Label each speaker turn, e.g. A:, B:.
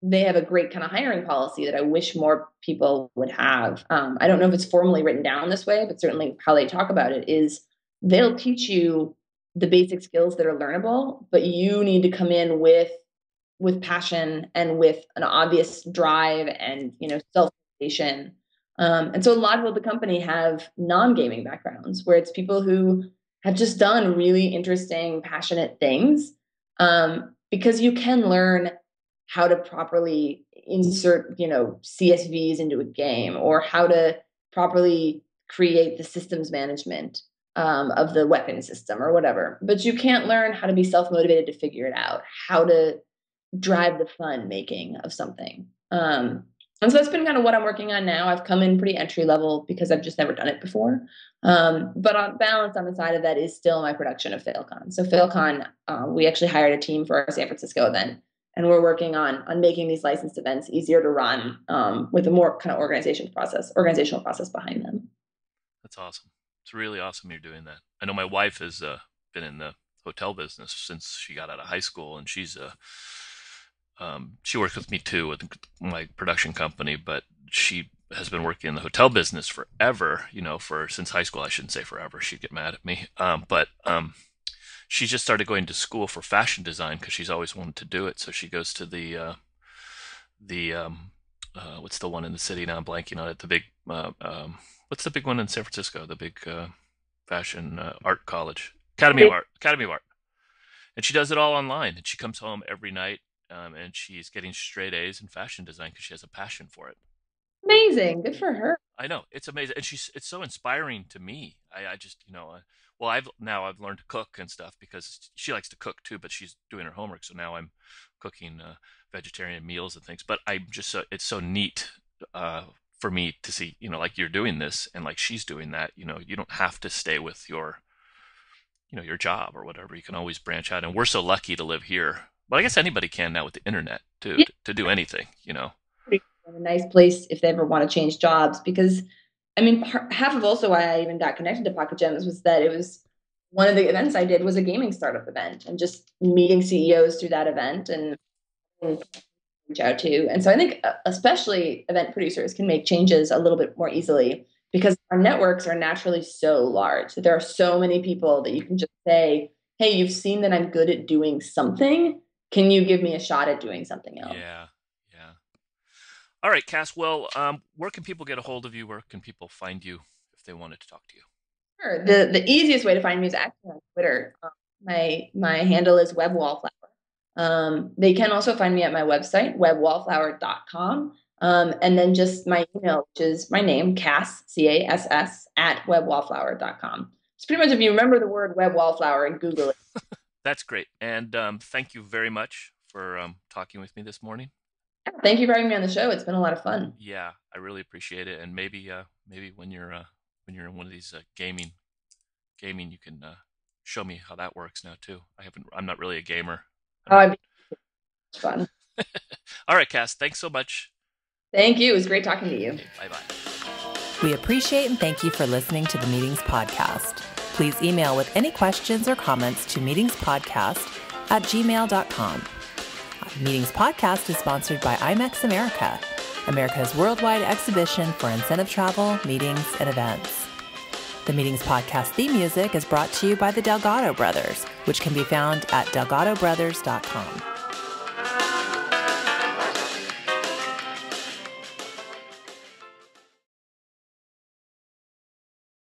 A: they have a great kind of hiring policy that I wish more people would have. I don't know if it's formally written down this way, but certainly how they talk about it is they'll teach you the basic skills that are learnable, but you need to come in with passion and with an obvious drive and self-motivation. And so a lot of the company have non-gaming backgrounds where it's people who have just done really interesting, passionate things, because you can learn how to properly insert, CSVs into a game, or how to properly create the systems management of the weapon system or whatever. But you can't learn how to be self-motivated to figure it out, how to drive the fun making of something. And so that's been kind of what I'm working on now. I've come in pretty entry level because I've just never done it before. But on balance, on the side of that is still my production of FailCon. So FailCon, we actually hired a team for our San Francisco event, and we're working on making these licensed events easier to run, with a more kind of organizational process behind them.
B: That's awesome. It's really awesome you're doing that. I know my wife has been in the hotel business since she got out of high school, and she works with me too with my production company, but she has been working in the hotel business forever, for since high school. I shouldn't say forever. She'd get mad at me. But she just started going to school for fashion design because she's always wanted to do it. So she goes to the what's the one in the city now? I'm blanking on it. The big what's the big one in San Francisco? The big fashion art college, Academy of Art. And she does it all online. And she comes home every night, and she's getting straight A's in fashion design because she has a passion for it.
A: Amazing. Good for her.
B: I know it's amazing, and it's so inspiring to me. I just well, I've learned to cook and stuff because she likes to cook too, but she's doing her homework, so now I'm cooking vegetarian meals and things. But I'm just it's so neat for me to see, like you're doing this and like she's doing that. You don't have to stay with your job or whatever. You can always branch out, and we're so lucky to live here. But I guess anybody can now with the internet too,
A: Yeah.
B: to do anything.
A: A nice place if they ever want to change jobs, because I mean, half of also why I even got connected to Pocket Gems was that it was one of the events I did was a gaming startup event, and just meeting CEOs through that event and reach out to. And so I think especially event producers can make changes a little bit more easily because our networks are naturally so large that there are so many people that you can just say, hey, you've seen that I'm good at doing something. Can you give me a shot at doing something else?
B: Yeah, yeah. All right, Cass. Well, where can people get a hold of you? Where can people find you if they wanted to talk to you?
A: Sure. The easiest way to find me is actually on Twitter. My handle is webwallflower. They can also find me at my website, webwallflower.com. And then just my email, which is my name, Cass, Cass, at webwallflower.com. It's pretty much if you remember the word web wallflower and Google it.
B: That's great. And thank you very much for talking with me this morning.
A: Thank you for having me on the show. It's been a lot of fun.
B: Yeah, I really appreciate it. And maybe when you're in one of these gaming, you can show me how that works now too. I'm not really a gamer.
A: Oh, it's fun.
B: All right, Cass. Thanks so much.
A: Thank you. It was great talking to you.
B: Okay, bye bye.
C: We appreciate and thank you for listening to the Meetings Podcast. Please email with any questions or comments to meetingspodcast@gmail.com. Meetings Podcast is sponsored by IMEX America, America's worldwide exhibition for incentive travel, meetings, and events. The Meetings Podcast theme music is brought to you by the Delgado Brothers, which can be found at delgadobrothers.com.